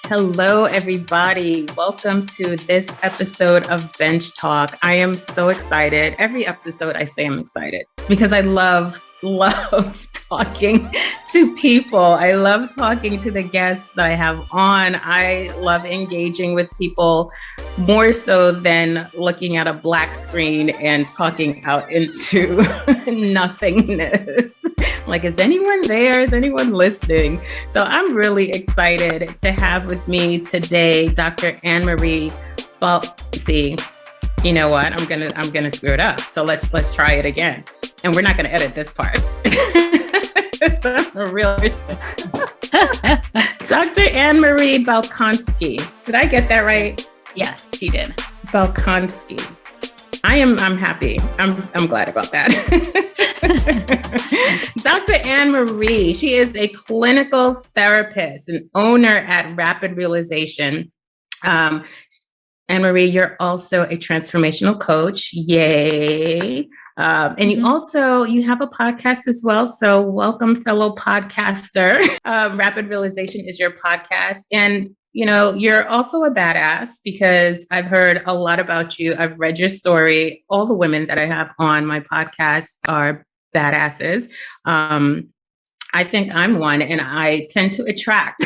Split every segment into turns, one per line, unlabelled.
Hello, everybody. Welcome to this episode of Bench Talk. I am so excited. Every episode I say I'm excited because I love talking to people. I love talking to the guests that I have on. I love engaging with people more so than looking at a black screen and talking out into nothingness. Like, is anyone there? Is anyone listening? So I'm really excited to have with me today Dr. Anne-Marie. Well, see, you know what? I'm gonna screw it up. So let's try it again. And we're not gonna edit this part. So I'm real Dr. Anne-Marie Balkonski. Did I get that right?
Yes, you did.
Balkonski. I'm happy. I'm glad about that. Dr. Anne-Marie, she is a clinical therapist and owner at Rapid Realization. Anne-Marie, you're also a transformational coach. Yay. And you have a podcast as well. So welcome, fellow podcaster. Rapid Realization is your podcast. And you know, you're also a badass because I've heard a lot about you. I've read your story. All the women that I have on my podcast are badasses. I think I'm one, and I tend to attract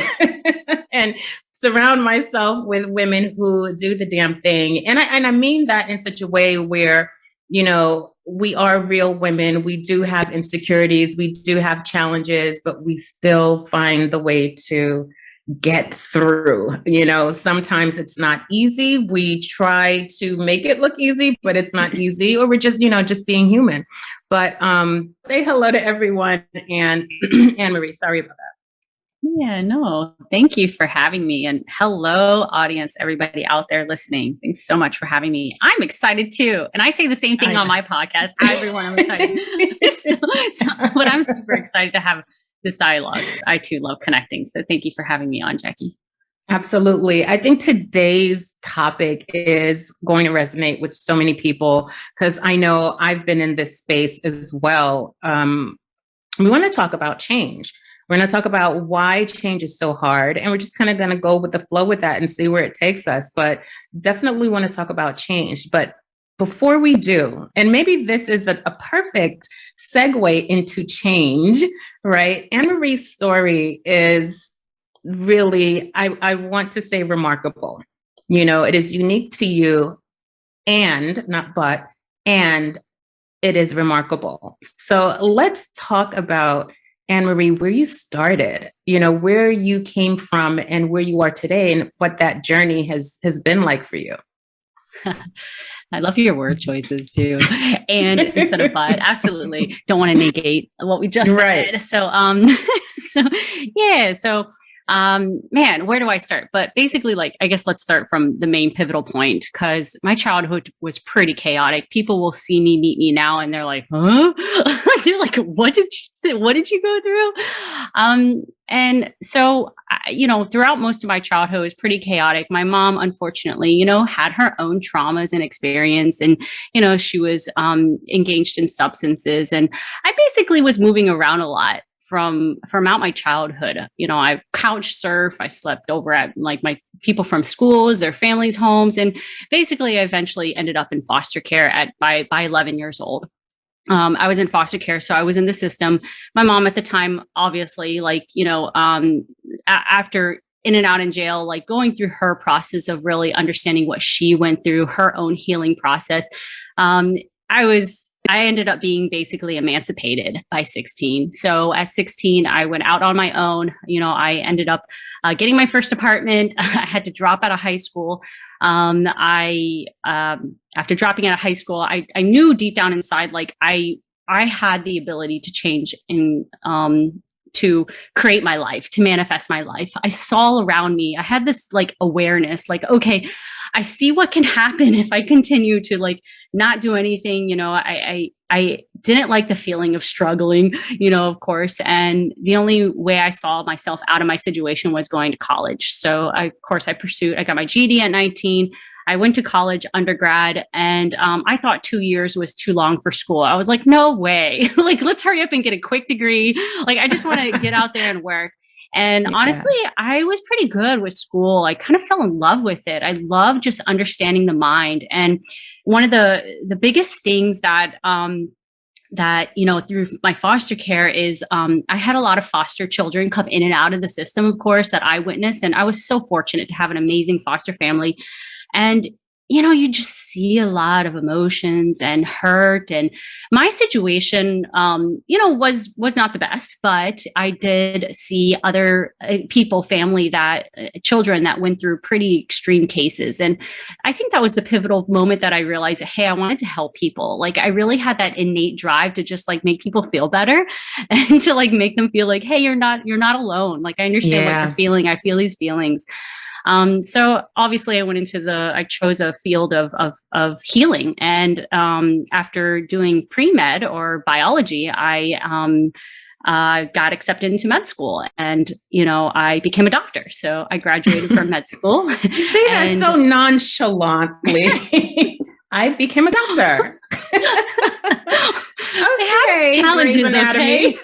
and surround myself with women who do the damn thing. And I mean that in such a way where, you know, we are real women. We do have insecurities. We do have challenges, but we still find the way to get through. You know, sometimes it's not easy. We try to make it look easy, but it's not easy, or we're just, you know, just being human. But say hello to everyone. And Anne-Marie, sorry about that.
Yeah, no, thank you for having me. And hello, audience, everybody out there listening. Thanks so much for having me. I'm excited too. And I say the same thing on my podcast. Everyone, I'm excited. But I'm super excited to have this dialogue. I too love connecting. So thank you for having me on, Jackie.
Absolutely. I think today's topic is going to resonate with so many people because I know I've been in this space as well. We want to talk about change. We're going to talk about why change is so hard. And we're just kind of going to go with the flow with that and see where it takes us. But definitely want to talk about change. But before we do, and maybe this is a perfect segue into change, right? Anne-Marie's story is really, I want to say, remarkable. You know, it is unique to you and it is remarkable. So let's talk about, Anne-Marie, where you started, you know, where you came from and where you are today and what that journey has been like for you.
I love your word choices too. And instead of but, absolutely don't want to negate what we just said. So, man, where do I start? But basically, like, I guess let's start from the main pivotal point, because my childhood was pretty chaotic. People will see me, meet me now, and they're like, huh? They're like, what did you say? What did you go through? And so, you know, throughout most of my childhood, it was pretty chaotic. My mom, unfortunately, you know, had her own traumas and experience. And, you know, she was engaged in substances. And I basically was moving around a lot from out my childhood. You know, I couch surf, I slept over at like my people from schools, their families' homes. And basically, I eventually ended up in foster care by 11 years old. I was in foster care, so I was in the system. My mom at the time, obviously, like, you know, after in and out in jail, like going through her process of really understanding what she went through, her own healing process. I ended up being basically emancipated by 16. So at 16, I went out on my own. You know, I ended up getting my first apartment. I had to drop out of high school. After dropping out of high school, I knew deep down inside, like I had the ability to change and to create my life, to manifest my life. I saw around me, I had this like awareness, like, okay, I see what can happen if I continue to like not do anything. You know, I didn't like the feeling of struggling, you know, of course. And the only way I saw myself out of my situation was going to college. So I got my GED at 19. I went to college, undergrad, and I thought 2 years was too long for school. I was like, no way. Like, let's hurry up and get a quick degree. Like, I just want to get out there and work. And honestly, I was pretty good with school. I kind of fell in love with it. I love just understanding the mind. And one of the biggest things that through my foster care is I had a lot of foster children come in and out of the system, of course, that I witnessed. And I was so fortunate to have an amazing foster family. And you just see a lot of emotions and hurt. And my situation, was not the best, but I did see other children that went through pretty extreme cases. And I think that was the pivotal moment that I realized that, hey, I wanted to help people. Like, I really had that innate drive to just like make people feel better and to like make them feel like, hey, you're not alone. Like, I understand what you're feeling. I feel these feelings. So obviously I chose a field of healing. And, after doing pre-med or biology, I, got accepted into med school, and, I became a doctor. So I graduated from med school.
You say that so nonchalantly. I became a doctor.
It had its challenges, okay?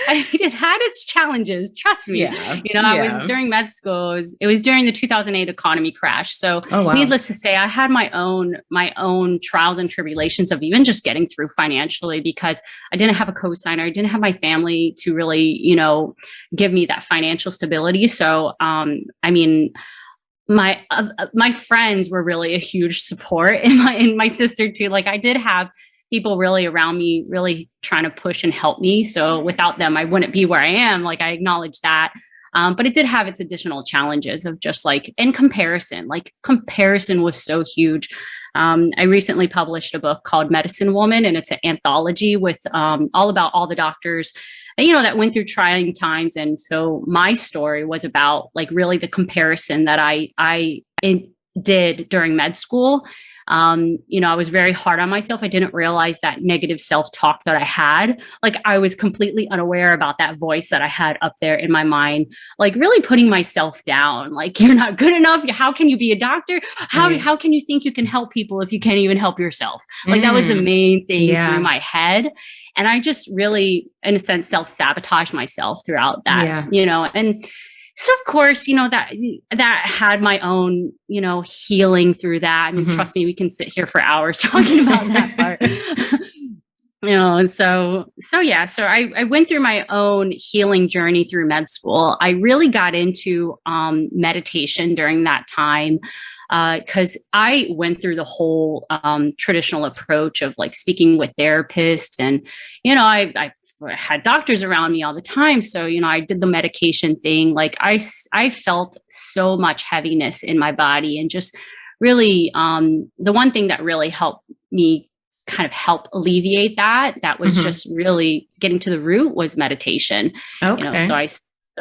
It had its challenges. Trust me. I was during med school. It was during the 2008 economy crash. So, needless to say, I had my own trials and tribulations of even just getting through financially, because I didn't have a co-signer. I didn't have my family to really, give me that financial stability. So, my friends were really a huge support, and my sister too. Like, I did have people really around me, really trying to push and help me. So without them, I wouldn't be where I am. Like, I acknowledge that. But it did have its additional challenges of just like in comparison. Like, comparison was so huge. I recently published a book called Medicine Woman, and it's an anthology with all about all the doctors that went through trying times. And so my story was about like really the comparison that I did during med school. I was very hard on myself. I didn't realize that negative self-talk that I had. Like, I was completely unaware about that voice that I had up there in my mind, like really putting myself down. Like, you're not good enough. How can you be a doctor? How can you think you can help people if you can't even help yourself? Like, that was the main thing through my head. And I just really, in a sense, self-sabotaged myself throughout that, and so of course, that had my own, healing through that. I mean, trust me, we can sit here for hours talking about that part. So I went through my own healing journey through med school. I really got into meditation during that time, because I went through the whole traditional approach of like speaking with therapists, and I had doctors around me all the time. So, I did the medication thing. Like, I felt so much heaviness in my body, and just really, the one thing that really helped me kind of help alleviate that was just really getting to the root was meditation. So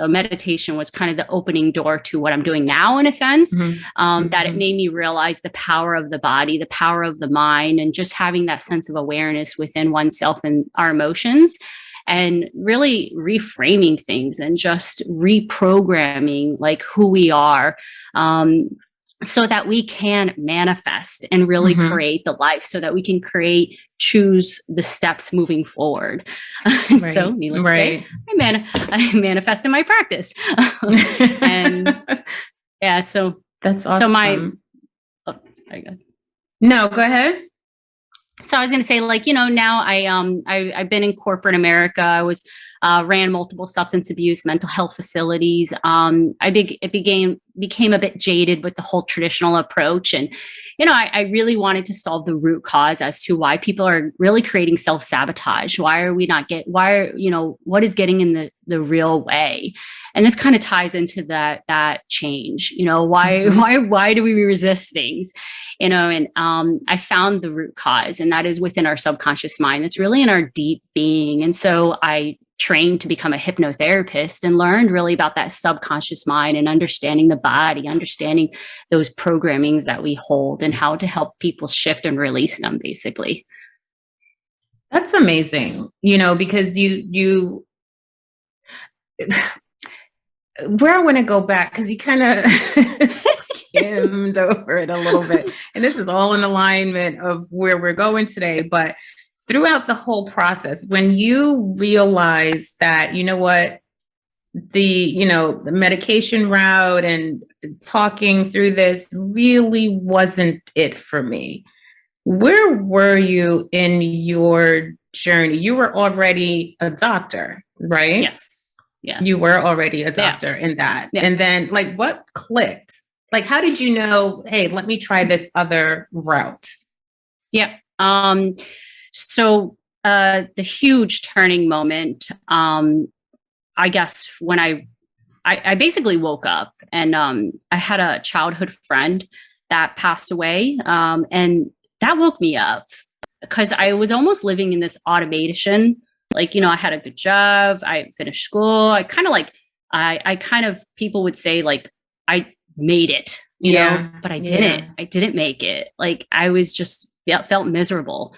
meditation was kind of the opening door to what I'm doing now, in a sense, that it made me realize the power of the body, the power of the mind, and just having that sense of awareness within oneself and our emotions, and really reframing things and just reprogramming like who we are, so that we can manifest and really create the life, so that we can choose the steps moving forward. Right. So needless to say, I manifest in my practice. And yeah, so
that's awesome.
So sorry, go ahead.
No, go ahead.
So I was going to say, like, now I've been in corporate America. I was ran multiple substance abuse, mental health facilities. It became a bit jaded with the whole traditional approach. And, I really wanted to solve the root cause as to why people are really creating self-sabotage. What is getting in the real way? And this kind of ties into that change. Why do we resist things? And I found the root cause, and that is within our subconscious mind. It's really in our deep being. And so I trained to become a hypnotherapist and learned really about that subconscious mind and understanding the body, understanding those programmings that we hold, and how to help people shift and release them, basically.
That's amazing, because you where I want to go back, because you kind of skimmed over it a little bit, and this is all in alignment of where we're going today. But throughout the whole process, when you realize that, you know what, the medication route and talking through this really wasn't it for me, where were you in your journey? You were already a doctor, right?
Yes. Yes.
You were already a doctor in that.
Yeah.
And then like what clicked? Like, how did you know, hey, let me try this other route?
Yeah. So the huge turning moment, I guess when I basically woke up and I had a childhood friend that passed away. And that woke me up because I was almost living in this automation. Like, I had a good job. I finished school. I kind of like, I kind of, people would say like, I made it, you know, but I didn't. I didn't make it. Like I was just felt miserable.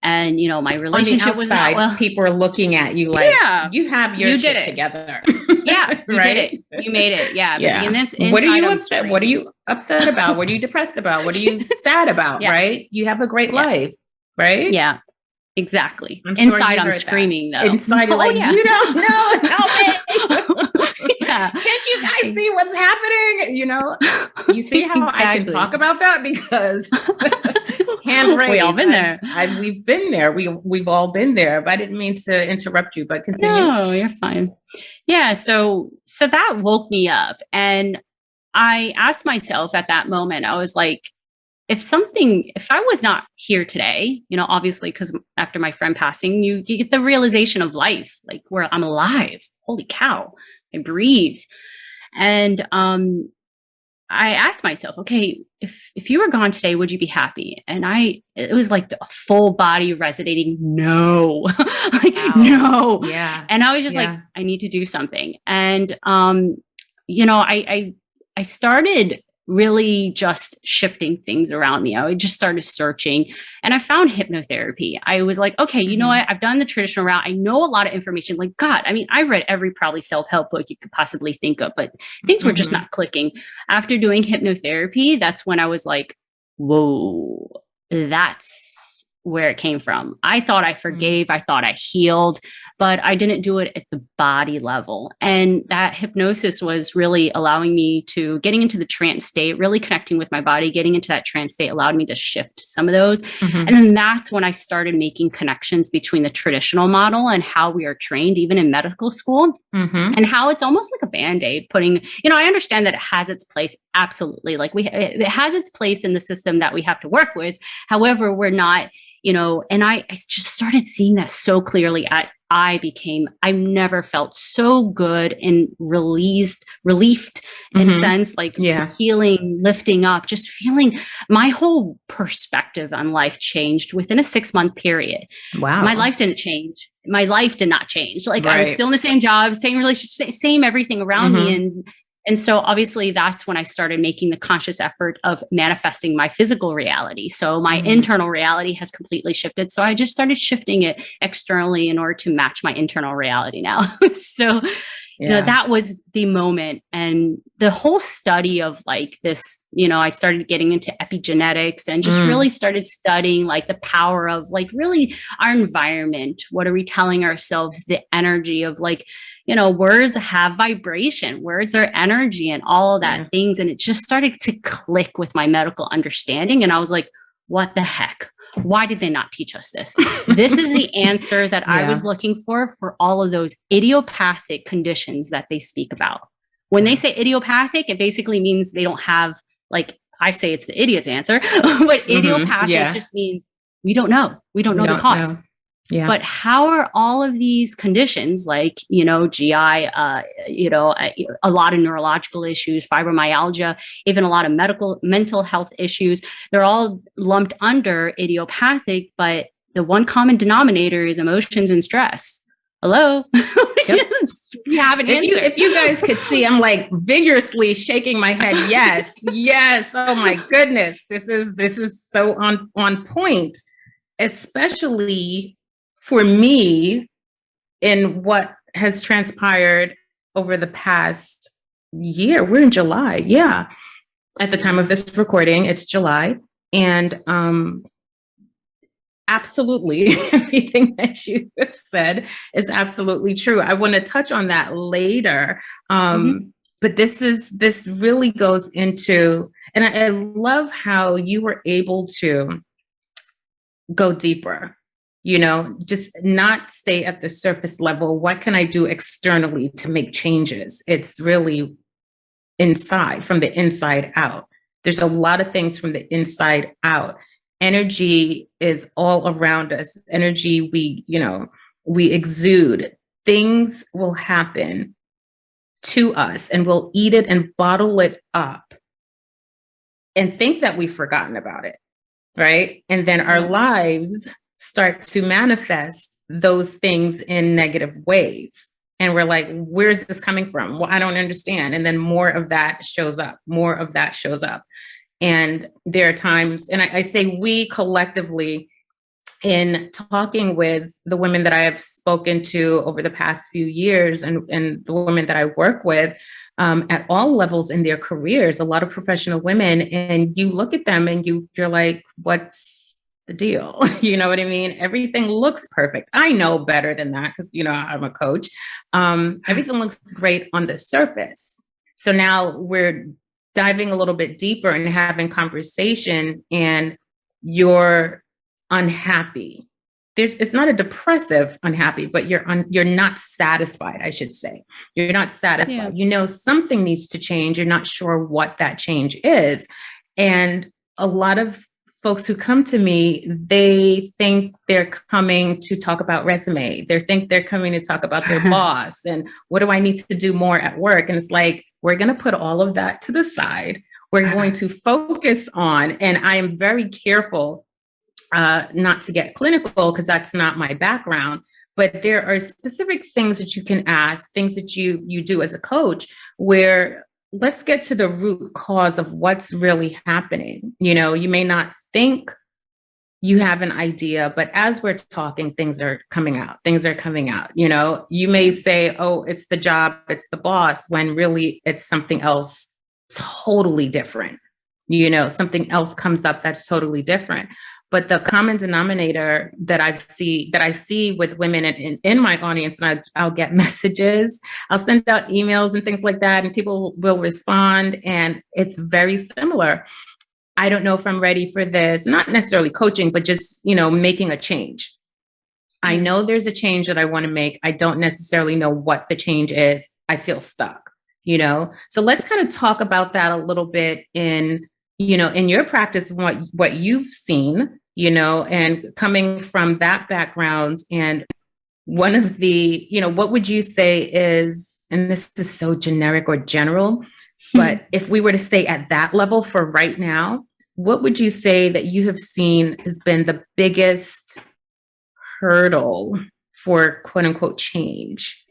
And, my relationship was not well.
People are looking at you like, you have your shit together.
Yeah, you did it. You made it. Yeah. But in this,
what are you upset? What are you upset about? What are you depressed about? What are you sad about? Right? You have a great life, right?
Yeah, exactly. Inside, I'm screaming though.
Inside, you're like, you don't know, help me. Can't you guys see what's happening? You see how I can talk about that because hand raised.
We all been there.
We've been there. We've all been there. But I didn't mean to interrupt you, but continue.
No, you're fine. Yeah. So that woke me up, and I asked myself at that moment, I was like, if I was not here today, obviously, because after my friend passing, you get the realization of life, like where I'm alive. Holy cow, I breathe. And I asked myself, okay, if you were gone today, would you be happy? And it was like a full body resonating, no, like, no.
Yeah.
And I was just like, I need to do something. And, I started really just shifting things around me. I just started searching and I found hypnotherapy. I was like, okay, you know what? I've done the traditional route. I know a lot of information. Like, God, I mean, I read every probably self-help book you could possibly think of, but things were just not clicking. After doing hypnotherapy, that's when I was like, whoa, that's where it came from. I thought I forgave. I thought I healed, but I didn't do it at the body level. And that hypnosis was really allowing me to getting into the trance state, really connecting with my body, getting into that trance state allowed me to shift some of those. And then that's when I started making connections between the traditional model and how we are trained, even in medical school, and how it's almost like a Band-Aid putting, I understand that it has its place. Absolutely. Like it has its place in the system that we have to work with. However, we're not, and I just started seeing that so clearly as I've never felt so good and relieved in a sense, like healing, lifting up, just feeling my whole perspective on life changed within a 6-month period.
Wow.
My life didn't change. My life did not change. Like I was still in the same job, same relationship, same everything around me. And so obviously that's when I started making the conscious effort of manifesting my physical reality. So my internal reality has completely shifted. So I just started shifting it externally in order to match my internal reality now. So, that was the moment. And the whole study of like this, I started getting into epigenetics and just really started studying like the power of like really our environment. What are we telling ourselves? The energy of like, words have vibration, words are energy and all of that things. And it just started to click with my medical understanding. And I was like, what the heck? Why did they not teach us this? This is the answer that I was looking for all of those idiopathic conditions that they speak about. When they say idiopathic, it basically means they don't have, like, I say it's the idiot's answer, but idiopathic just means we don't know. We don't know the cause.
Yeah.
But how are all of these conditions like, GI, a lot of neurological issues, fibromyalgia, even a lot of mental health issues, they're all lumped under idiopathic, but the one common denominator is emotions and stress. Hello? You have an answer.
If you guys could see, I'm like vigorously shaking my head. Yes. Yes. Oh my goodness. This is so on point, especially for me, in what has transpired over the past year. We're in July. Yeah. At the time of this recording, it's July. And absolutely. Everything that you have said is absolutely true. I want to touch on that later.
Mhm.
But this really goes into, and I love how you were able to go deeper, just not stay at the surface level. What can I do externally to make changes? It's really inside, from the inside out. There's a lot of things from the inside out. Energy is all around us. Energy, we exude. Things will happen to us and we'll eat it and bottle it up and think that we've forgotten about it, right? And then our
Yeah.
lives start to manifest those things in negative ways. And we're like, where's this coming from? Well, I don't understand. And then more of that shows up, more of that shows up. And there are times, and I say we collectively, in talking with the women that I have spoken to over the past few years and the women that I work with, at all levels in their careers, a lot of professional women, and you look at them and you're like, what's the deal? You know what I mean? Everything looks perfect. I know better than that because, I'm a coach. Everything looks great on the surface. So now we're diving a little bit deeper and having conversation, and you're unhappy. It's not a depressive unhappy, but you're not satisfied, I should say. You're not satisfied.
Yeah.
Something needs to change. You're not sure what that change is. And a lot of folks who come to me, they think they're coming to talk about resume. They think they're coming to talk about their boss and what do I need to do more at work? And it's like, we're going to put all of that to the side. We're going to focus on, and I am very careful not to get clinical because that's not my background, but there are specific things that you can ask, things that you do as a coach, where let's get to the root cause of what's really happening. You may not think you have an idea, but as we're talking, things are coming out. Things are coming out. You may say, oh, it's the job, it's the boss, when really it's something else totally different. Something else comes up that's totally different. But the common denominator that I see with women in my audience, and I'll get messages, I'll send out emails and things like that, and people will respond, and it's very similar. I don't know if I'm ready for this, not necessarily coaching, but just, making a change. I know there's a change that I want to make. I don't necessarily know what the change is. I feel stuck, So let's kind of talk about that a little bit in your practice, what you've seen, and coming from that background. And one of the, what would you say is, and this is so generic or general, but if we were to stay at that level for right now, what would you say that you have seen has been the biggest hurdle for quote unquote change,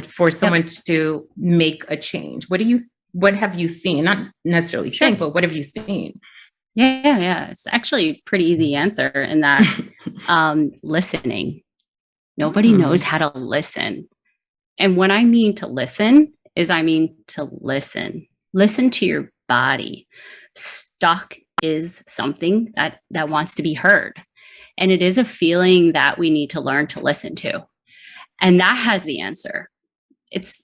for someone to make a change? What have you seen? Not necessarily think, but what have you seen?
Yeah. It's actually a pretty easy answer in that listening. Nobody knows how to listen. And what I mean to listen is I mean to listen. Listen to your body. Stuck is something that wants to be heard. And it is a feeling that we need to learn to listen to. And that has the answer. It's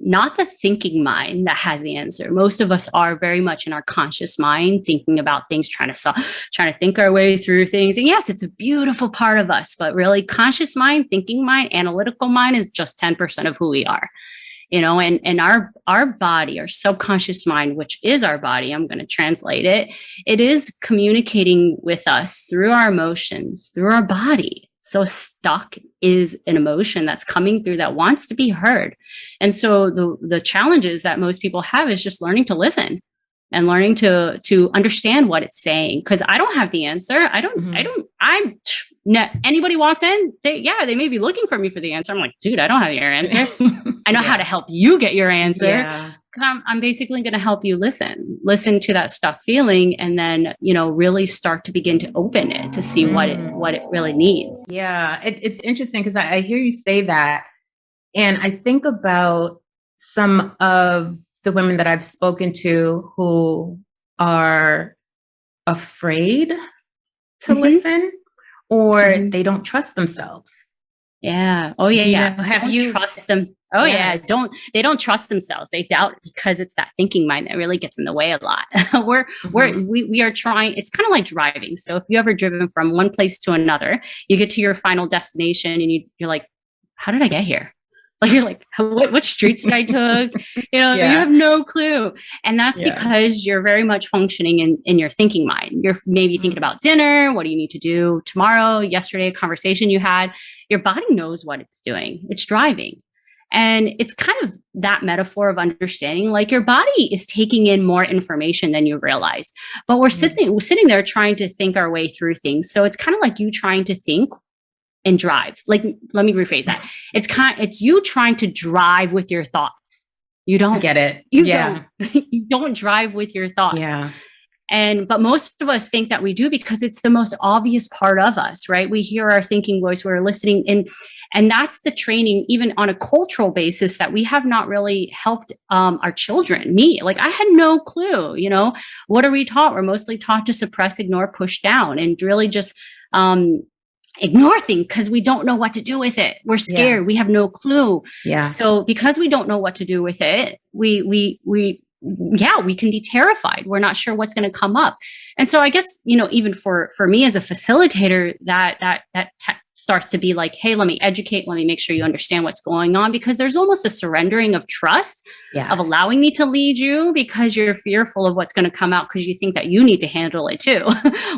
not the thinking mind that has the answer. Most of us are very much in our conscious mind, thinking about things, trying to think our way through things. And yes, it's a beautiful part of us, but really conscious mind, thinking mind, analytical mind is just 10% of who we are. And our body, our subconscious mind, which is our body, I'm going to translate it. It is communicating with us through our emotions, through our body. So stuck is an emotion that's coming through that wants to be heard. And so the challenges that most people have is just learning to listen and learning to understand what it's saying. Because I don't have the answer. Anybody walks in, they may be looking for me for the answer. I'm like, dude, I don't have your answer. I know how to help you get your answer.
Yeah.
Because I'm basically going to help you listen to that stuck feeling, and then, really start to begin to open it to see what it really needs.
Yeah. It's interesting because I hear you say that. And I think about some of the women that I've spoken to who are afraid to listen, or
Mm-hmm.
they don't trust themselves.
Yeah. Oh yeah.
You
Yeah.
know, have
don't
you
trust them? Oh
yes.
yeah. They don't trust themselves. They doubt because it's that thinking mind that really gets in the way a lot. We are trying, it's kind of like driving. So if you ever driven from one place to another, you get to your final destination and you're like, how did I get here? Like, you're like, what streets did I took? You know, you have no clue. And that's because you're very much functioning in your thinking mind. You're maybe thinking about dinner. What do you need to do tomorrow? Yesterday, a conversation you had. Your body knows what it's doing. It's driving. And it's kind of that metaphor of understanding, like your body is taking in more information than you realize. But we're sitting there trying to think our way through things. So it's kind of like you trying to think and drive. Like, let me rephrase that. It's you trying to drive with your thoughts. You don't
get it.
You don't drive with your thoughts.
Yeah.
But most of us think that we do because it's the most obvious part of us, right? We hear our thinking voice, we're listening and that's the training, even on a cultural basis, that we have not really helped our children. Me, like, I had no clue, you know, what are we taught? We're mostly taught to suppress, ignore, push down, and really just ignore things because we don't know what to do with it. We're scared. We have no clue.
Yeah.
So because we don't know what to do with it, we can be terrified. We're not sure what's going to come up. And so I guess, you know, even for me as a facilitator, that starts to be like, hey, let me educate, let me make sure you understand what's going on, because there's almost a surrendering of trust, of allowing me to lead you, because you're fearful of what's going to come out because you think that you need to handle it too.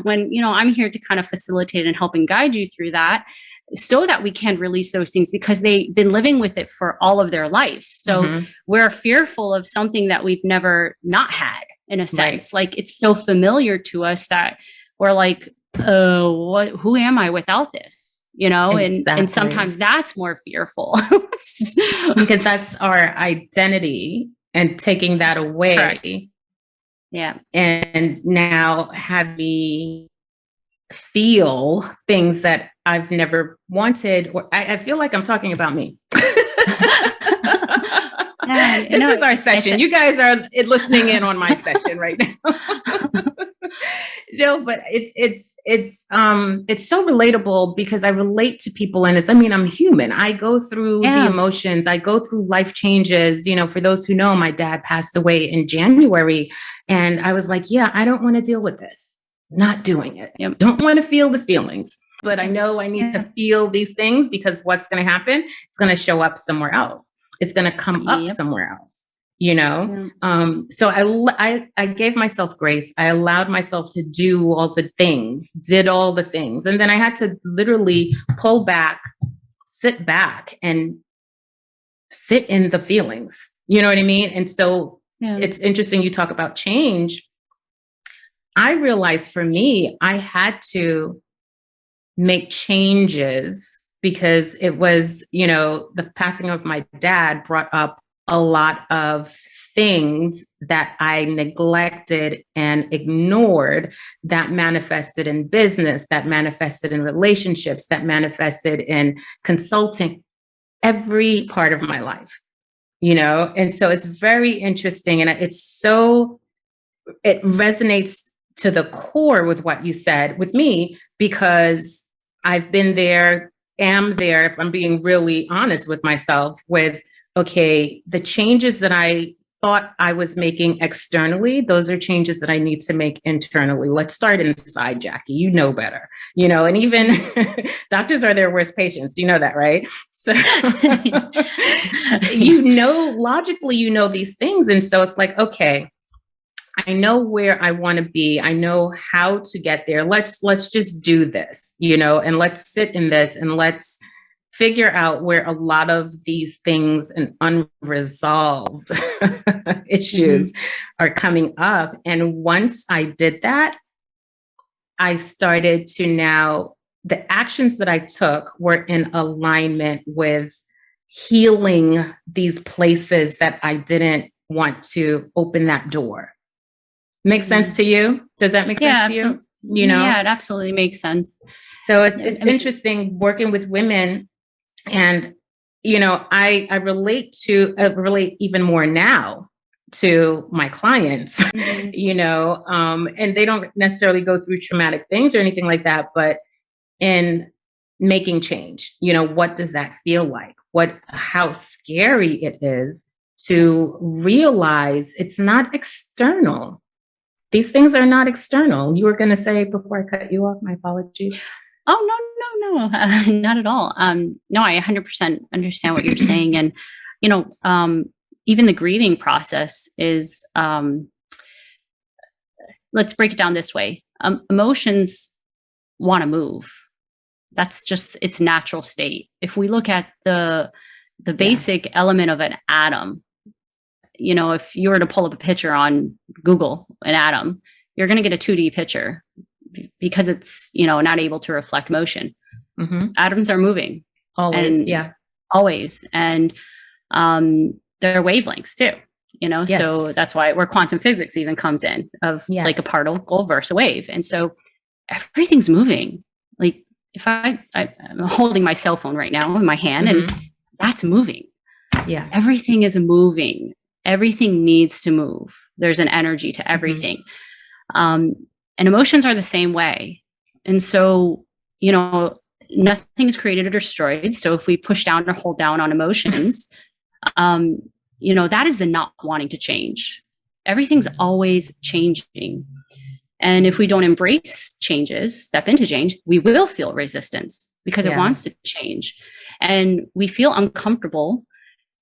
When, you know, I'm here to kind of facilitate and help and guide you through that, so that we can release those things, because they've been living with it for all of their life. So we're fearful of something that we've never not had, in a sense. Like, it's so familiar to us that we're like, who am I without this? You know, and sometimes that's more fearful
because that's our identity, and taking that away.
Correct. Yeah.
And now have me feel things that I've never wanted, or I feel like I'm talking about me. This is our session. You guys are listening in on my session right now. No, but it's so relatable, because I relate to people in this. I mean, I'm human. I go through the emotions. I go through life changes. You know, for those who know, my dad passed away in January, and I was like, yeah, I don't want to deal with this. Not doing it. Don't want to feel the feelings, but I know I need to feel these things, because what's going to happen? It's going to show up somewhere else. It's going to come up somewhere else. You know, so I gave myself grace. I allowed myself to do all the things, did all the things. And then I had to literally pull back, sit back, and sit in the feelings. You know what I mean? And so it's interesting you talk about change. I realized for me, I had to make changes, because it was, you know, the passing of my dad brought up a lot of things that I neglected and ignored, that manifested in business, that manifested in relationships, that manifested in consulting, every part of my life, you know? And so it's very interesting. And it resonates to the core with what you said with me, because I've been there, am there, if I'm being really honest with myself, with, okay, the changes that I thought I was making externally, those are changes that I need to make internally. Let's start inside, Jackie. You know better, you know, and even doctors are their worst patients. You know that, right? So, you know, logically, you know these things. And so it's like, okay, I know where I want to be. I know how to get there. Let's just do this, you know, and let's sit in this, and let's figure out where a lot of these things and unresolved issues are coming up. And once I did that, I started to the actions that I took were in alignment with healing these places that I didn't want to open that door. Makes sense to you? Does that make sense to you? You know?
Yeah, it absolutely makes sense.
So it's interesting working with women, and, you know, I relate even more now, to my clients, and they don't necessarily go through traumatic things or anything like that, but in making change, what does that feel like? How scary it is to realize it's not external. These things are not external. You were going to say before I cut you off, my apologies.
Oh, no, not at all. No, I 100% understand what you're saying. And, even the grieving process is, let's break it down this way. Emotions want to move. That's just its natural state. If we look at the basic element of an atom, if you were to pull up a picture on Google, an atom, you're going to get a 2D picture because it's, not able to reflect motion. Mm-hmm. Atoms are moving.
Always.
Always. And there are wavelengths too, yes. So that's why where quantum physics even comes in of like a particle versus a wave. And so everything's moving. Like if I'm holding my cell phone right now in my hand, mm-hmm. and that's moving.
Yeah.
Everything is moving. Everything needs to move. There's an energy to everything. Mm-hmm. And emotions are the same way. And so, nothing is created or destroyed. So if we push down or hold down on emotions, that is the not wanting to change. Everything's always changing. And if we don't embrace changes, step into change, we will feel resistance because it wants to change. And we feel uncomfortable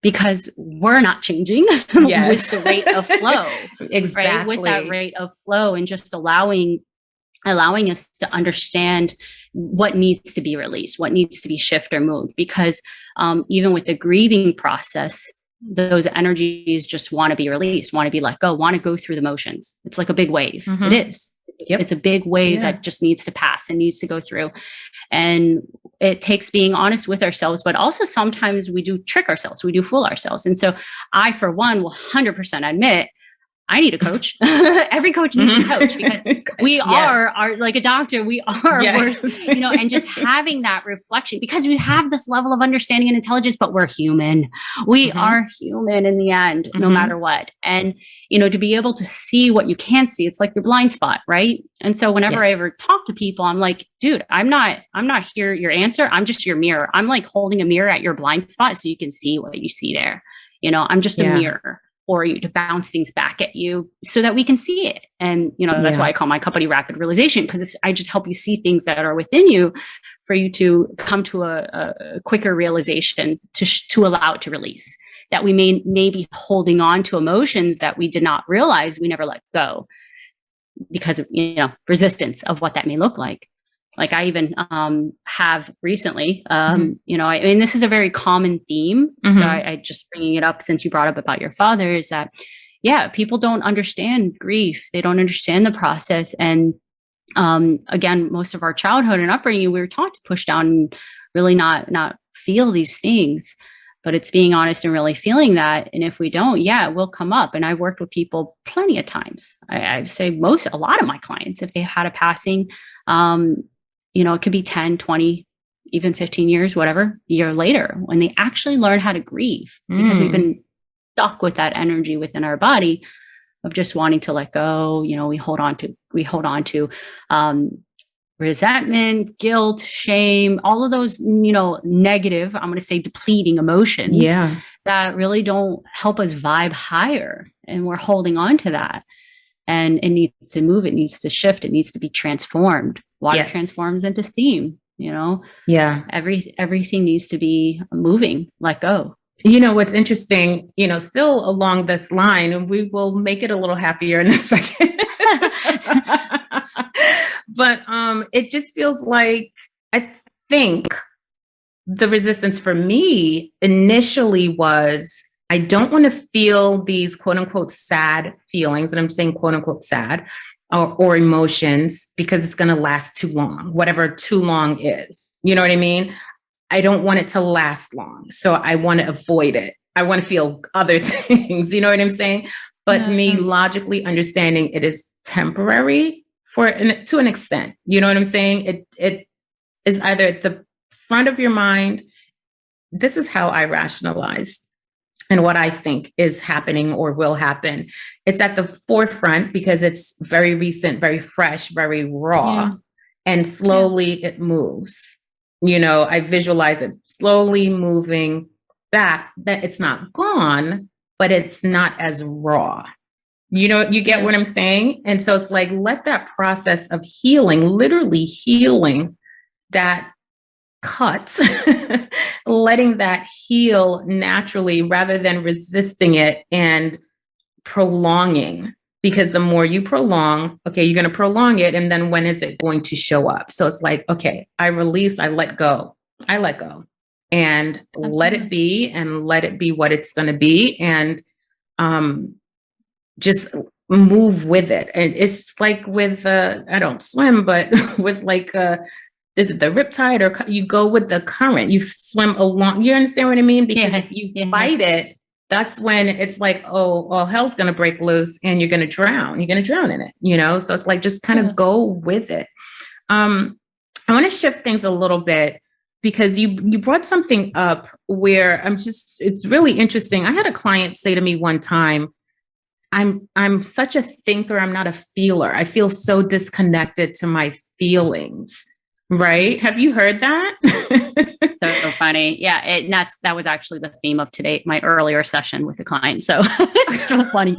because we're not changing with the rate of flow.
Exactly.
Right? With that rate of flow and just allowing us to understand what needs to be released, what needs to be shifted or moved. Because even with the grieving process, those energies just want to be released, want to be let go, want to go through the motions. It's like a big wave. Mm-hmm. It is. Yep. It's a big wave that just needs to pass and needs to go through. And it takes being honest with ourselves, but also sometimes we do trick ourselves. We do fool ourselves. And so I, for one, will 100% admit I need a coach. Every coach needs a coach because we are like a doctor. We are worth, and just having that reflection because we have this level of understanding and intelligence, but we're human. We are human in the end, no matter what. And, to be able to see what you can't see, it's like your blind spot, right? And so whenever I ever talk to people, I'm like, dude, I'm not here, your answer. I'm just your mirror. I'm like holding a mirror at your blind spot so you can see what you see there. I'm just a mirror for you to bounce things back at you so that we can see it. And, that's why I call my company Rapid Realization, because I just help you see things that are within you for you to come to a quicker realization to allow it to release. That we may be holding on to emotions that we did not realize we never let go because of, resistance of what that may look like. Like I even have recently, this is a very common theme. Mm-hmm. So I just bringing it up since you brought up about your father is that, people don't understand grief. They don't understand the process. And again, most of our childhood and upbringing, we were taught to push down and really not feel these things. But it's being honest and really feeling that. And if we don't, it will come up. And I've worked with people plenty of times. I'd say a lot of my clients, if they had a passing, it could be 10, 20, even 15 years, whatever, year later, when they actually learn how to grieve because we've been stuck with that energy within our body of just wanting to let go. We hold on to resentment, guilt, shame, all of those, negative, I'm going to say depleting emotions that really don't help us vibe higher. And we're holding on to that. And it needs to move. It needs to shift. It needs to be transformed. Water transforms into steam, everything needs to be moving, let go.
What's interesting, still along this line, and we will make it a little happier in a second. But it just feels like, I think the resistance for me initially was, I don't want to feel these quote unquote sad feelings, and I'm saying quote unquote sad, or emotions, because it's going to last too long, whatever too long is. You know what I mean? I don't want it to last long. So I want to avoid it. I want to feel other things. You know what I'm saying? But me logically understanding it is temporary to an extent. You know what I'm saying? It is either at the front of your mind. This is how I rationalize. and what I think is happening or will happen. It's at the forefront because it's very recent, very fresh, very raw, and slowly it moves. I visualize it slowly moving back, that it's not gone, but it's not as raw. You get what I'm saying? And so it's like, let that process of healing, literally healing that cut, letting that heal naturally rather than resisting it and prolonging. Because the more you prolong, okay, you're going to prolong it. And then when is it going to show up? So it's like, okay, I release, I let go. I let go and let it be, and let it be what it's going to be. And just move with it. And it's like with, I don't swim, but with like, is it the riptide, or you go with the current, you swim along, you understand what I mean? Because if you fight it, that's when it's like, oh, all hell's going to break loose and you're going to drown in it, so it's like, just kind of go with it. I want to shift things a little bit because you brought something up where it's really interesting. I had a client say to me one time, I'm such a thinker, I'm not a feeler. I feel so disconnected to my feelings. Right? Have you heard that?
So funny. Yeah. That was actually the theme of today, my earlier session with the client. So it's so funny.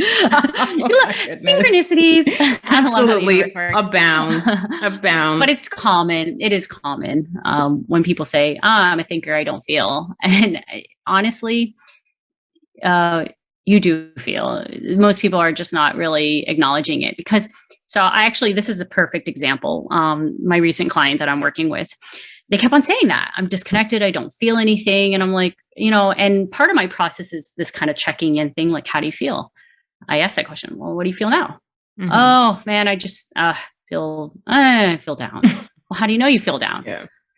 Synchronicities.
Absolutely. Abound.
But it's common. It is common. When people say, I'm a thinker, I don't feel. And honestly, you do feel. Most people are just not really acknowledging it because this is a perfect example. My recent client that I'm working with, they kept on saying that I'm disconnected. I don't feel anything. And I'm like, and part of my process is this kind of checking in thing. Like, how do you feel? I asked that question. Well, what do you feel now? Mm-hmm. Oh man, I just I feel down. Well, how do you know you feel down?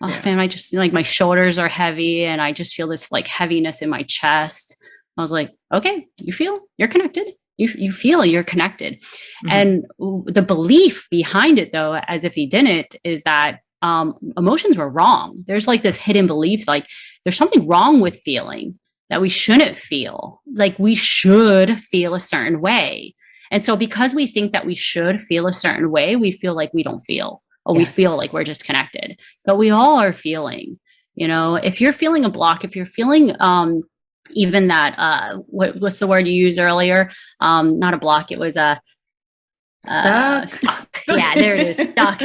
Man, I just like my shoulders are heavy and I just feel this like heaviness in my chest. I was like, okay, you feel you're connected. You feel you're connected. Mm-hmm. And the belief behind it, though, as if he didn't, is that emotions were wrong. There's like this hidden belief, like there's something wrong with feeling, that we shouldn't feel. Like we should feel a certain way. And so because we think that we should feel a certain way, we feel like we don't feel, or we feel like we're disconnected. But we all are feeling, if you're feeling a block, if you're feeling even that, what's the word you used earlier? Not a block. It was a stuck. Yeah, there it is. Stuck.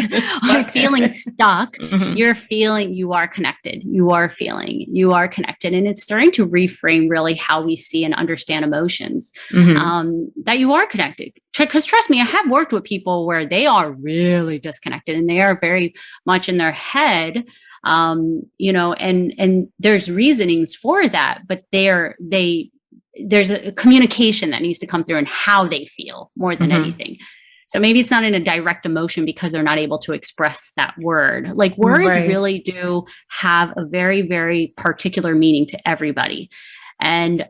Or feeling stuck. Mm-hmm. You're feeling you are connected. You are feeling you are connected. And it's starting to reframe really how we see and understand emotions, that you are connected. Because trust me, I have worked with people where they are really disconnected and they are very much in their head. And there's reasonings for that, but there's a communication that needs to come through in how they feel more than anything. So maybe it's not in a direct emotion because they're not able to express that word. Like words really do have a very, very particular meaning to everybody. And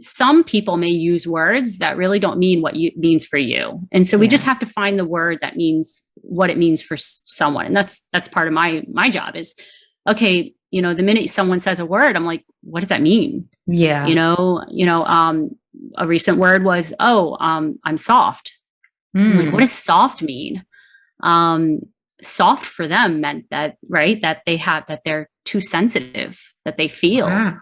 some people may use words that really don't mean what it means for you. And so we just have to find the word that means what it means for someone. And that's part of my job is, okay, the minute someone says a word, I'm like, what does that mean? Yeah. A recent word was, I'm soft. I'm like, what does soft mean? Soft for them meant that they're too sensitive, that they feel. Wow.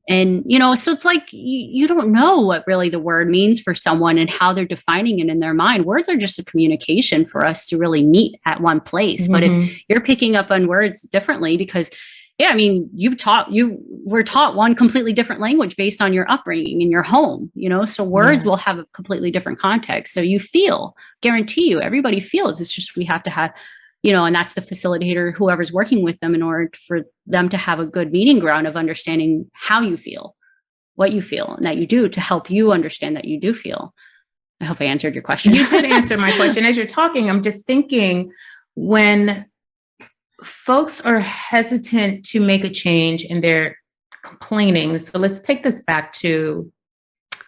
And, so it's like, you don't know what really the word means for someone and how they're defining it in their mind. Words are just a communication for us to really meet at one place. Mm-hmm. But if you're picking up on words differently, because you were taught one completely different language based on your upbringing in your home, so words will have a completely different context. So you feel, guarantee you, everybody feels. It's just, we have to have, and that's the facilitator, whoever's working with them, in order for them to have a good meeting ground of understanding how you feel, what you feel, and that you do, to help you understand that you do feel. I hope I answered your question.
You did answer my question. As you're talking, I'm just thinking, when folks are hesitant to make a change and they're complaining. So let's take this back to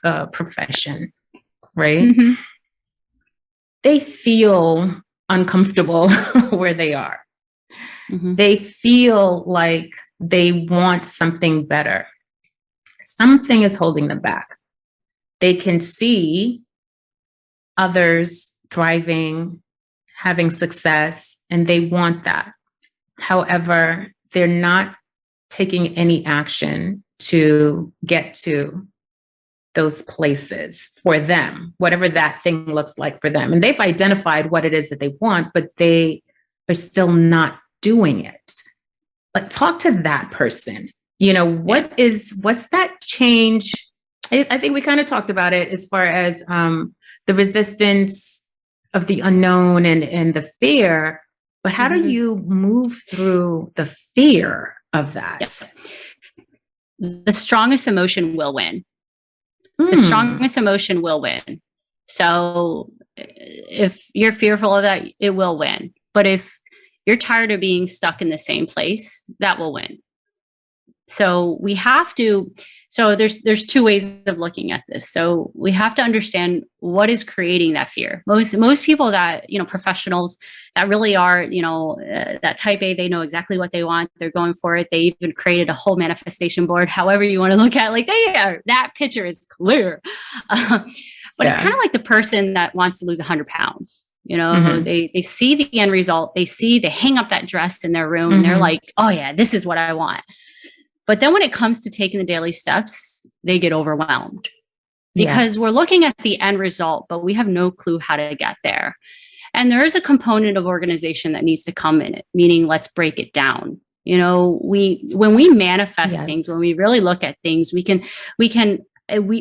a profession, right? Mm-hmm. They feel uncomfortable where they are. Mm-hmm. They feel like they want something better. something is holding them back. They can see others thriving, having success, and they want that. However, they're not taking any action to get to those places for them, whatever that thing looks like for them. And they've identified what it is that they want, but they are still not doing it. But talk to that person. What's that change? I think we kind of talked about it as far as the resistance of the unknown and the fear, but how do you move through the fear of that?
Yep. The strongest emotion will win. The strongest emotion will win. So if you're fearful of that, it will win. But if you're tired of being stuck in the same place, that will win. So we have to, there's two ways of looking at this. So we have to understand what is creating that fear. Most people that, professionals that really are, that type A, they know exactly what they want. They're going for it. They even created a whole manifestation board, however you want to look at it. That picture is clear. But it's kind of like the person that wants to lose 100 pounds. They see the end result. They hang up that dress in their room and they're like, oh yeah, this is what I want. But then when it comes to taking the daily steps, they get overwhelmed because we're looking at the end result, but we have no clue how to get there. And there is a component of organization that needs to come in it, meaning let's break it down. When we manifest things, when we really look at things, we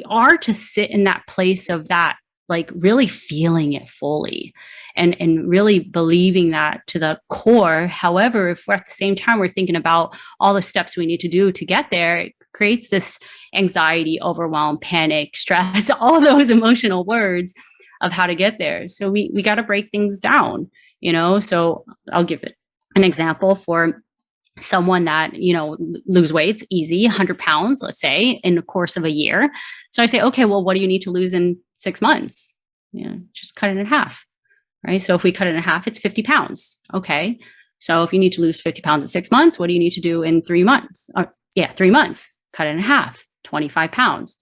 are to sit in that place of that, like really feeling it fully and really believing that to the core. However, if we're at the same time, we're thinking about all the steps we need to do to get there, it creates this anxiety, overwhelm, panic, stress, all those emotional words of how to get there. So we got to break things down, so I'll give it an example for someone that, lose weight, it's easy, 100 pounds, let's say, in the course of a year. So I say, okay, well, what do you need to lose in 6 months? Just cut it in half, right? So if we cut it in half, it's 50 pounds. Okay. So if you need to lose 50 pounds in 6 months, what do you need to do in 3 months? 3 months, cut it in half, 25 pounds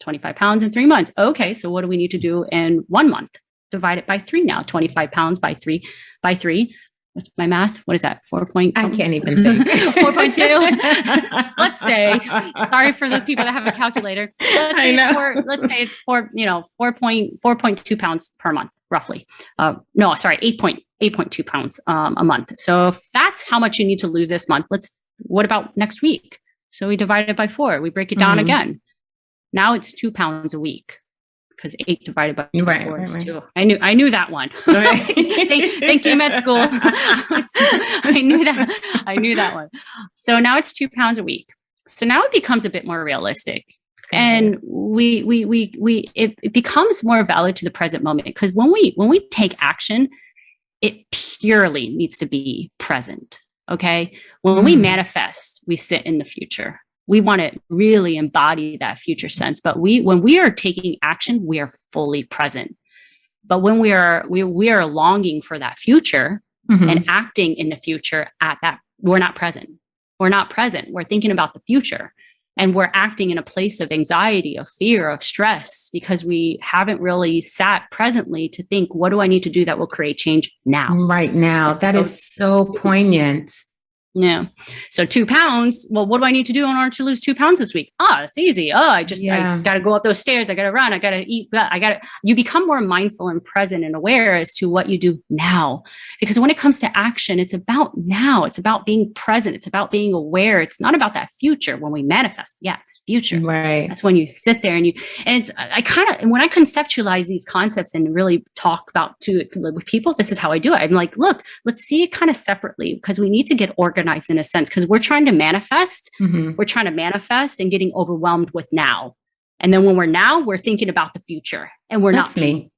in 3 months. Okay. So what do we need to do in 1 month? Divide it by 3 now, 25 pounds by 3. What's my math? What is that? 4 point?
I can't even think.
4.2. Let's say. Sorry for those people that have a calculator. Let's say it's 4.2 pounds per month, roughly. 8.2 pounds a month. So if that's how much you need to lose this month, what about next week? So we divide it by 4. We break it down again. Now it's 2 pounds a week. Because 8 divided by 4 is 2. I knew that one. Thank you, med school. I knew that one. So now it's 2 pounds a week. So now it becomes a bit more realistic, and it becomes more valid to the present moment. Because when we take action, it purely needs to be present. Okay, when we manifest, we sit in the future. We want to really embody that future sense. But when we are taking action, we are fully present. But when we are longing for that future and acting in the future at that, we're not present. We're not present. We're thinking about the future, and we're acting in a place of anxiety, of fear, of stress, because we haven't really sat presently to think, what do I need to do that will create change now? Right now.
That is so poignant.
Yeah. So 2 pounds. Well, what do I need to do in order to lose 2 pounds this week? It's easy. I got to go up those stairs. I got to run. I got to eat. You become more mindful and present and aware as to what you do now. Because when it comes to action, it's about now. It's about being present. It's about being aware. It's not about that future. When we manifest, it's future.
Right.
That's when you sit there when I conceptualize these concepts and really talk about with people, this is how I do it. I'm like, look, let's see it kind of separately, because we need to get organized in a sense, because we're trying to manifest. We're trying to manifest and getting overwhelmed with now. And then when we're thinking about the future, and
That's me.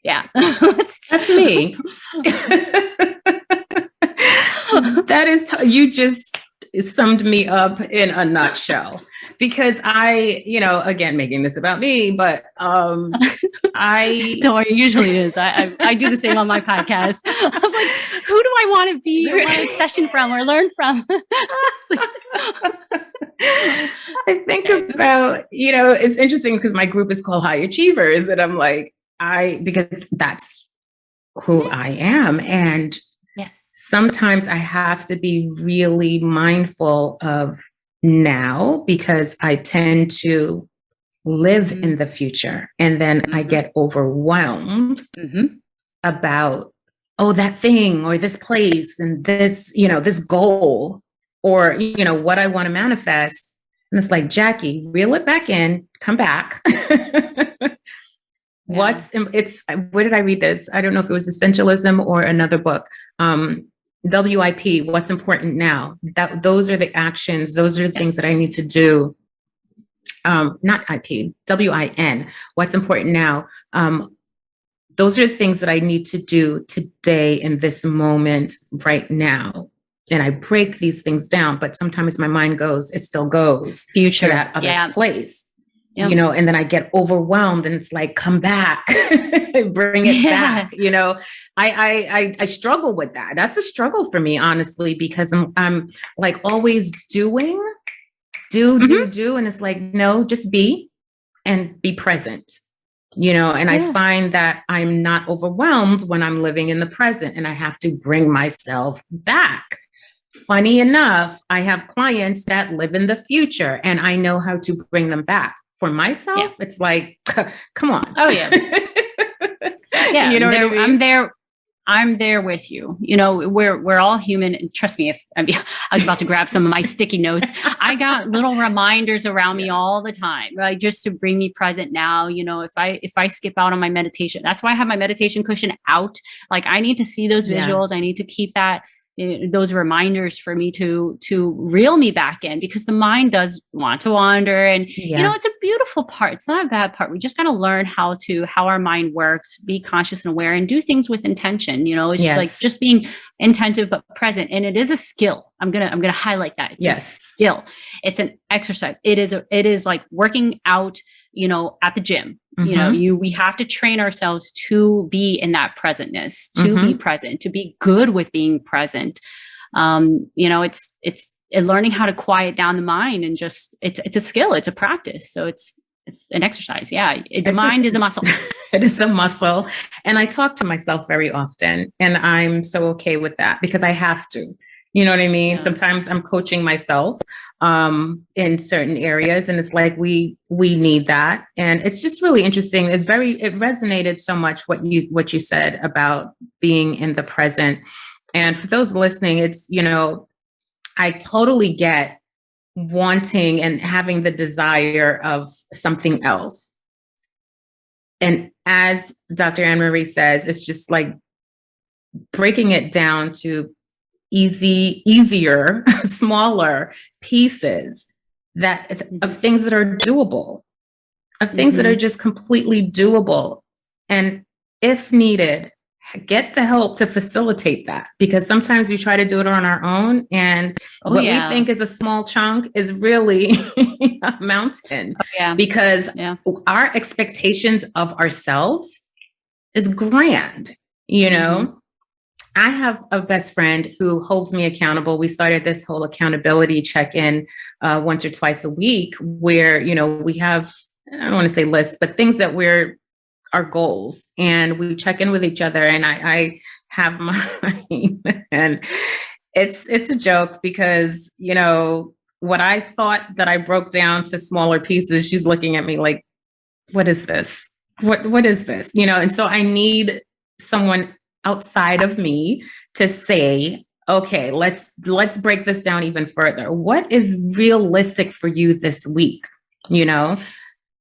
Yeah.
That's me. That is, you just summed me up in a nutshell, because again, making this about me, but
don't worry, usually is. I do the same on my podcast. I'm like, who do I want to be or want a session from or learn from?
I think about, it's interesting because my group is called High Achievers. And I'm like, because that's who I am. And
yes,
sometimes I have to be really mindful of now because I tend to live in the future. And then I get overwhelmed about, oh, that thing or this place and this, this goal or, what I want to manifest. And it's like, Jackie, reel it back in, come back. Where did I read this? I don't know if it was Essentialism or another book. WIP, what's important now? Those are the actions. Those are the things that I need to do. Not IP, WIN, what's important now. Those are the things that I need to do today in this moment right now. And I break these things down, but sometimes my mind it still goes
future
to that other place. And then I get overwhelmed and it's like, come back, bring it back. I struggle with that. That's a struggle for me, honestly, because I'm like always doing, do. And it's like, no, just be and be present, and I find that I'm not overwhelmed when I'm living in the present and I have to bring myself back. Funny enough, I have clients that live in the future and I know how to bring them back. For myself, it's like, come on.
Oh yeah. Yeah. I'm there with you. We're all human. And trust me, I was about to grab some of my sticky notes. I got little reminders around me all the time, right? Just to bring me present now. If I skip out on my meditation, that's why I have my meditation cushion out. Like I need to see those visuals. I need to keep those reminders for me to reel me back in, because the mind does want to wander, and it's a beautiful part. It's not a bad part. We just got to learn how our mind works, be conscious and aware, and do things with intention. It's like just being attentive but present, and it is a skill. I'm gonna highlight that. It's a skill. It's an exercise. It is like working out, at the gym. We have to train ourselves to be in that presentness, to be present, to be good with being present. It's learning how to quiet down the mind, and just, it's a skill, it's a practice. So it's an exercise. Yeah. The mind is a muscle.
It is a muscle. And I talk to myself very often, and I'm so okay with that because I have to. You know what I mean? Yeah. Sometimes I'm coaching myself in certain areas, and it's like we need that. And it's just really interesting. It resonated so much what you said about being in the present. And for those listening, it's, I totally get wanting and having the desire of something else. And as Dr. Anne Marie says, it's just like breaking it down to easier, smaller pieces of things that are doable, of things that are just completely doable. And if needed, get the help to facilitate that, because sometimes we try to do it on our own, and we think is a small chunk is really a mountain, because our expectations of ourselves is grand, I have a best friend who holds me accountable. We started this whole accountability check-in once or twice a week where, we have, I don't want to say lists, but things that our goals, and we check in with each other, and I have mine. And it's a joke because, what I thought that I broke down to smaller pieces, she's looking at me like, what is this? What is this? And so I need someone outside of me to say, okay, let's break this down even further. What is realistic for you this week?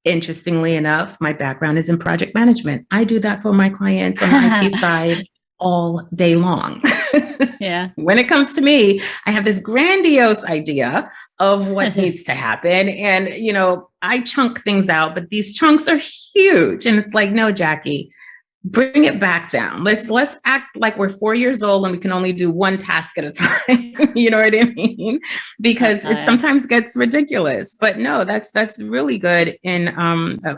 Interestingly enough, my background is in project management. I do that for my clients on the IT side all day long.
Yeah.
When it comes to me, I have this grandiose idea of what needs to happen. And, I chunk things out, but these chunks are huge. And it's like, no, Jackie, bring it back down. Let's act like we're 4 years old and we can only do one task at a time. You know what I mean? Because it sometimes gets ridiculous. But no, that's really good, and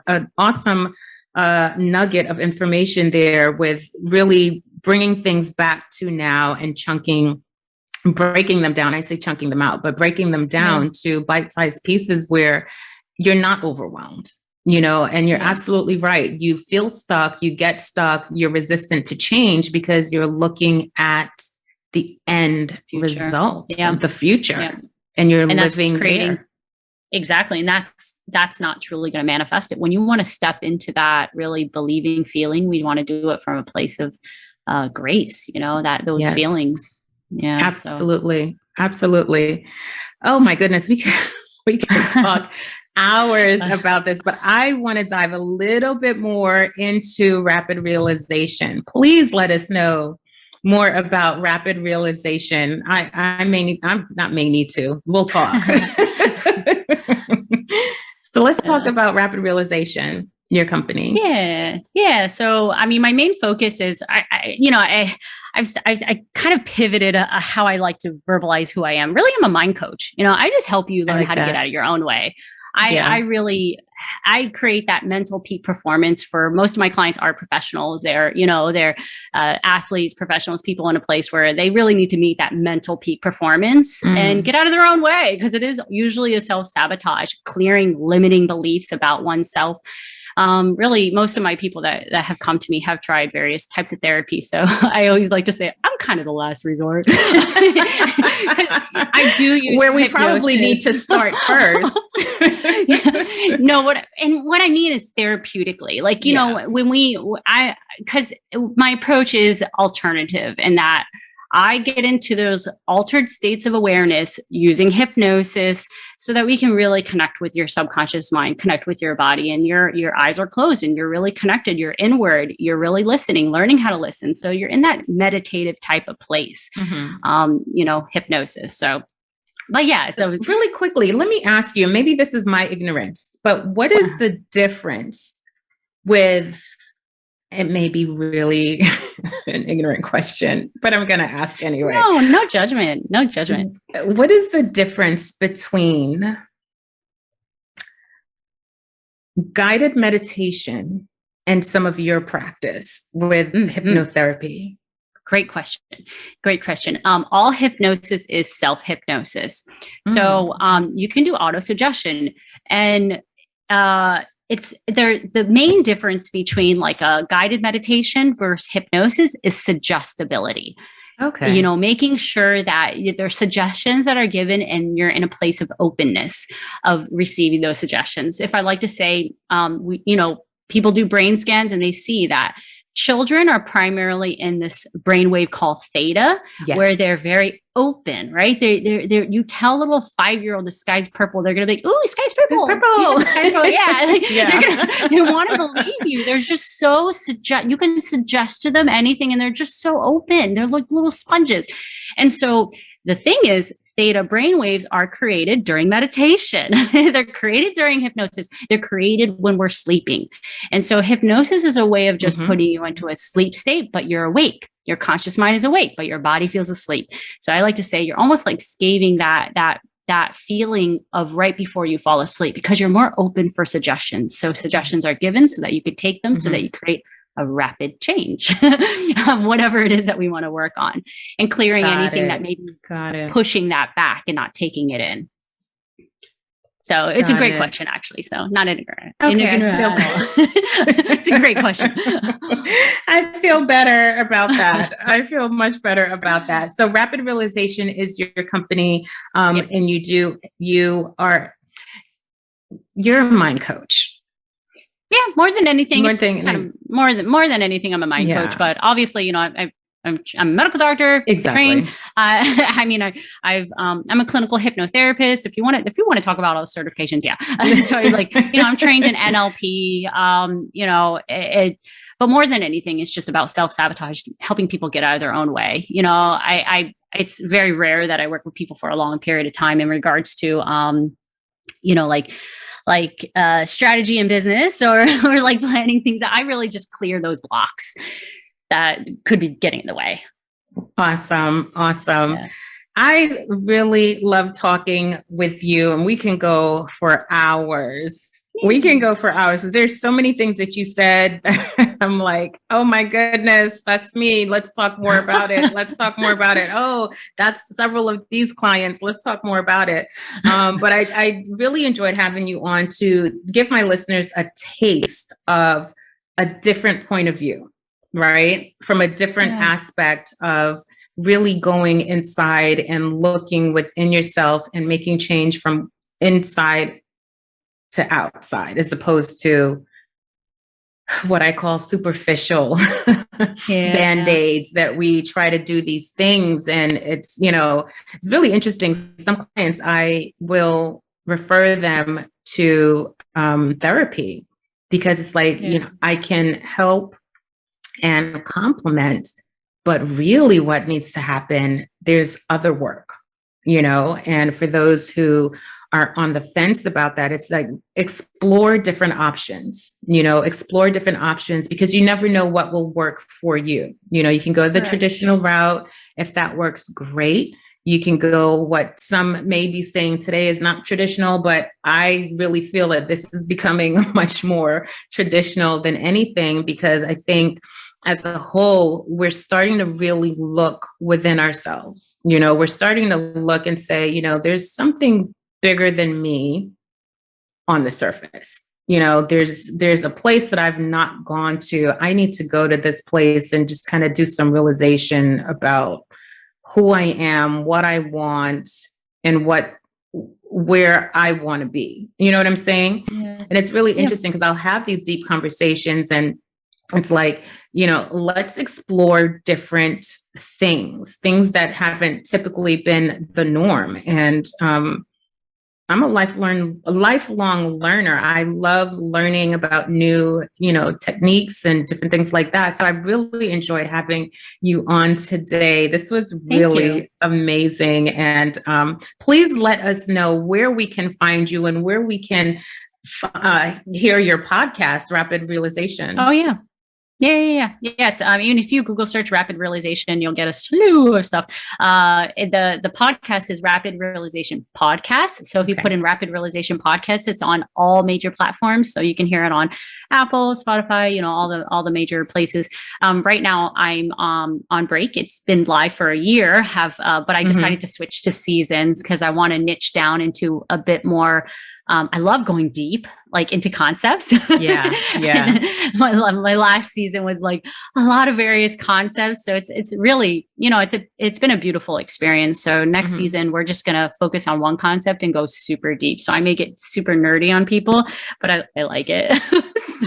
an awesome nugget of information there, with really bringing things back to now and chunking breaking them down. I say chunking them out, but breaking them down to bite-sized pieces where you're not overwhelmed, and you're absolutely right. You feel stuck, you get stuck, you're resistant to change because you're looking at the end result, the future, and you're living there.
Exactly. And that's not truly going to manifest it. When you want to step into that really believing feeling, we want to do it from a place of grace, that those feelings. Yeah.
Absolutely. Absolutely. Oh my goodness. We can talk hours about this, but I want to dive a little bit more into rapid realization. Please let us know more about rapid realization. We'll talk. So let's talk about rapid realization, your company.
Yeah. So, I mean, my main focus is, I kind of pivoted how I like to verbalize who I am. Really, I'm a mind coach. I just help you learn how to get out of your own way. I create that mental peak performance for most of my clients are professionals. They're athletes, professionals, people in a place where they really need to meet that mental peak performance and get out of their own way, because it is usually a self-sabotage, clearing limiting beliefs about oneself. Really, most of my people that have come to me have tried various types of therapy. So I always like to say I'm kind of the last resort. I do use
where we probably need to start first.
No, what I mean is therapeutically, like, because my approach is alternative in that I get into those altered states of awareness using hypnosis so that we can really connect with your subconscious mind, connect with your body, and your eyes are closed and you're really connected. You're inward. You're really listening, learning how to listen. So you're in that meditative type of place, hypnosis. So, but so
really quickly, let me ask you, maybe this is my ignorance, but what is the difference with, it may be really an ignorant question, but I'm going to ask anyway.
No judgment. No judgment.
What is the difference between guided meditation and some of your practice with hypnotherapy?
Great question. All hypnosis is self-hypnosis. So you can do auto-suggestion, and it's there. The main difference between like a guided meditation versus hypnosis is suggestibility.
Okay.
Making sure that there's suggestions that are given and you're in a place of openness of receiving those suggestions. If I like to say, people do brain scans and they see that children are primarily in this brainwave called theta, where they're very open, right? They're you tell a little 5-year-old the sky's purple, they're gonna be like, "Ooh, sky's purple, the sky's purple." They want to believe you. They're just so you can suggest to them anything, and they're just so open. They're like little sponges. And so the thing is, theta brainwaves are created during meditation. They're created during hypnosis. They're created when we're sleeping. And so hypnosis is a way of just putting you into a sleep state, but you're awake. Your conscious mind is awake, but your body feels asleep. So I like to say you're almost like scaving that feeling of right before you fall asleep, because you're more open for suggestions. So suggestions are given so that you could take them, so that you create a rapid change of whatever it is that we want to work on, and clearing anything that may be pushing that back and not taking it in. So it's a great question, actually. So not ignorant. It's a great question.
I feel better about that. I feel much better about that. So Rapid Realization is your company, and you're a mind coach.
Yeah, more than anything, more than anything, I'm a mind coach. But obviously, I'm a medical doctor. Trained. I'm a clinical hypnotherapist. If you want to talk about all the certifications, so I'm trained in NLP. But more than anything, it's just about self-sabotage, helping people get out of their own way. It's very rare that I work with people for a long period of time in regards to, strategy in business or like planning things. I really just clear those blocks that could be getting in the way.
Awesome. Yeah. I really love talking with you, and we can go for hours. We can go for hours. There's so many things that you said. I'm like, oh my goodness, that's me. Let's talk more about it. Let's talk more about it. Oh, that's several of these clients. Let's talk more about it. But I really enjoyed having you on to give my listeners a taste of a different point of view, right? From a different aspect of really going inside and looking within yourself and making change from inside to outside, as opposed to what I call superficial band-aids that we try to do these things. And it's, it's really interesting. Some clients, I will refer them to therapy because it's like, I can help and complement, but really what needs to happen, there's other work, and for those who are on the fence about that, it's like explore different options, because you never know what will work for you. You can go the traditional route. If that works, great. You can go what some may be saying today is not traditional, but I really feel that this is becoming much more traditional than anything, because I think as a whole, we're starting to really look within ourselves. We're starting to look and say, there's something bigger than me on the surface. There's a place that I've not gone to. I need to go to this place and just kind of do some realization about who I am, what I want, and where I want to be. You know what I'm saying? Yeah. And it's really interesting because I'll have these deep conversations, and it's like, let's explore different things that haven't typically been the norm. And I'm a lifelong learner. I love learning about new, techniques and different things like that. So I really enjoyed having you on today. This was really amazing. And please let us know where we can find you and where we can hear your podcast, Rapid Realization.
Oh, yeah. Yeah. It's even if you Google search Rapid Realization, you'll get a slew of stuff. The podcast is Rapid Realization Podcast. So if you put in Rapid Realization Podcast, it's on all major platforms. So you can hear it on Apple, Spotify, all the major places. Right now I'm on break. It's been live for a year, but I decided to switch to seasons because I want to niche down into a bit more. I love going deep, like into concepts. Yeah. my last season was like a lot of various concepts. So it's really, it's been a beautiful experience. So next season, we're just going to focus on one concept and go super deep. So I may get super nerdy on people, but I like it.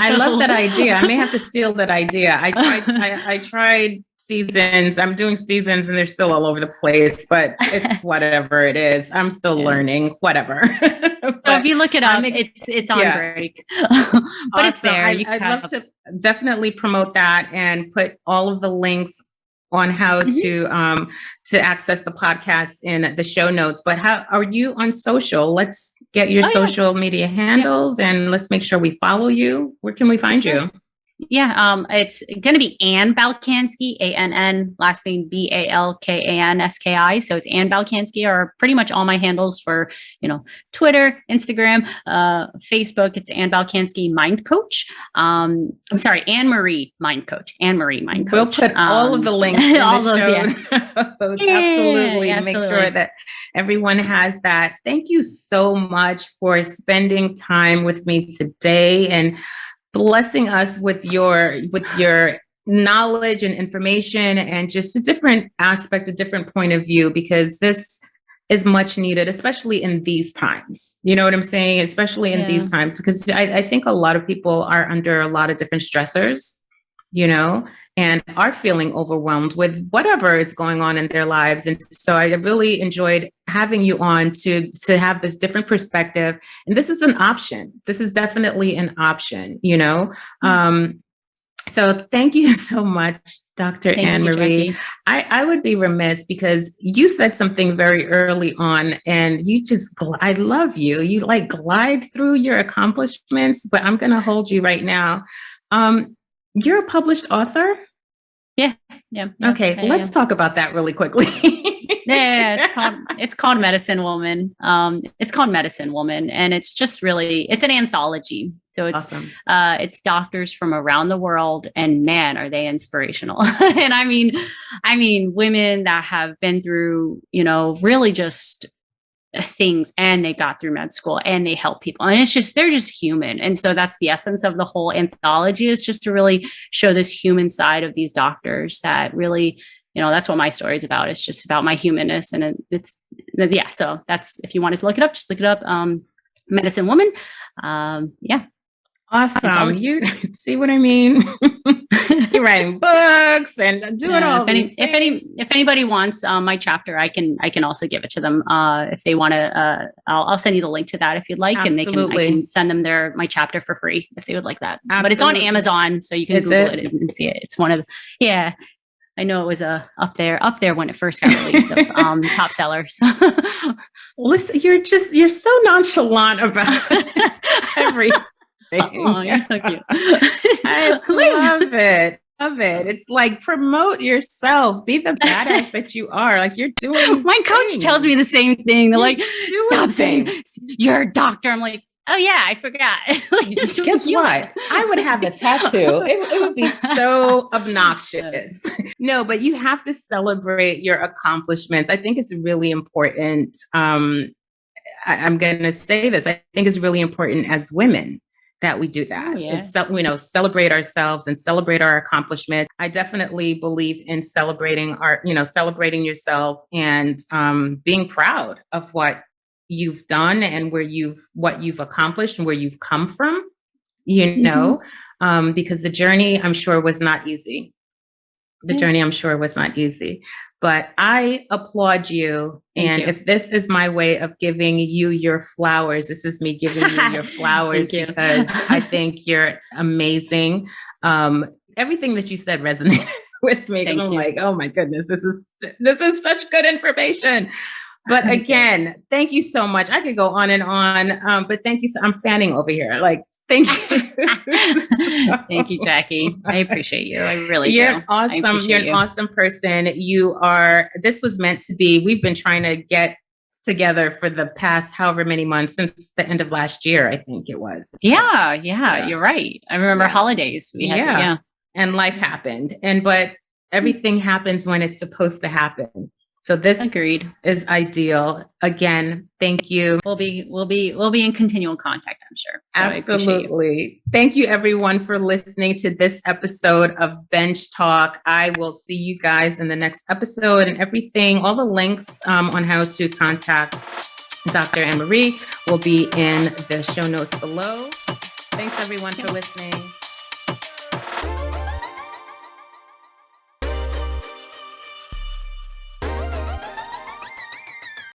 I love that idea. I may have to steal that idea. I tried seasons. I'm doing seasons and they're still all over the place, but it's whatever it is. I'm still learning, whatever.
So if you look it up, it's on break. But awesome. It's there.
I'd love to definitely promote that and put all of the links on how to access the podcast in the show notes. But how are you on social? Let's get your social media handles and let's make sure we follow you. Where can we find you?
Yeah, it's going to be Ann Balkanski, ANN, last name BALKANSKI. So it's Ann Balkanski, or pretty much all my handles for, Twitter, Instagram, Facebook. It's Ann Balkanski Mind Coach. I'm sorry, Anne Marie Mind Coach. Anne Marie Mind Coach.
We'll put all of the links in all the show. Absolutely. Make sure that everyone has that. Thank you so much for spending time with me today and blessing us with your knowledge and information and just a different aspect, a different point of view, because this is much needed, especially in these times. You know what I'm saying? Especially in these times, because I think a lot of people are under a lot of different stressors, and are feeling overwhelmed with whatever is going on in their lives. And so I really enjoyed having you on to have this different perspective. And this is an option. This is definitely an option, So thank you so much, Dr. Anne Marie. I would be remiss because you said something very early on and you just, I love you. You like glide through your accomplishments, but I'm going to hold you right now. You're a published author?
Yeah.
Okay, let's talk about that really quickly.
Yeah, it's called Medicine Woman. It's called Medicine Woman, and it's just really it's an anthology. So
Awesome.
it's doctors from around the world, and man, are they inspirational. And I mean women that have been through, you know, really just things, and they got through med school and they help people, and it's just they're just human. And so that's the essence of the whole anthology, is just to really show this human side of these doctors that really, you know, that's what my story is about. It's just about my humanness. And it's yeah, so that's, if you wanted to look it up, just look it up. Medicine Woman. Yeah.
Awesome. You see what I mean? You're writing books and doing all these things.
If anybody wants my chapter, I can also give it to them if they want to. I'll send you the link to that if you'd like.
Absolutely.
And I can send them my chapter for free if they would like that.
Absolutely.
But it's on Amazon, so you can Google it and see it. It's one of yeah. I know it was up there when it first got released of top sellers.
Listen, you're so nonchalant about everything.
Oh, you're so cute.
I love it. Love it. It's like, promote yourself. Be the badass that you are. Like, you're doing.
My coach tells me the same thing. They're like, stop saying you're a doctor. I'm like, oh yeah, I forgot.
Guess what? I would have a tattoo. It would be so obnoxious. No, but you have to celebrate your accomplishments. I think it's really important. I'm going to say this. I think it's really important as women that we do that.
Oh, yeah.
It's, celebrate ourselves and celebrate our accomplishment. I definitely believe in celebrating celebrating yourself and being proud of what you've done and what you've accomplished and where you've come from, because the journey, I'm sure, was not easy. But I applaud you. And if this is my way of giving you your flowers, this is me giving you your flowers because I think you're amazing. Everything that you said resonated with me. I'm like, oh my goodness, this is such good information. But again, thank you so much. I could go on and on, but thank you. I'm fanning over here. Like, thank you.
Thank you, Jackie. I appreciate you. I really do.
You're awesome. You're an awesome person. This was meant to be. We've been trying to get together for the past however many months, since the end of last year, I think it was.
Yeah. You're right. I remember holidays. We had
and life happened. But everything happens when it's supposed to happen. So this is ideal. Again, thank you.
We'll be in continual contact, I'm sure. So
absolutely. Thank you everyone for listening to this episode of Bench Talk. I will see you guys in the next episode, and everything, all the links on how to contact Dr. Anne Marie will be in the show notes below. Thanks everyone for listening.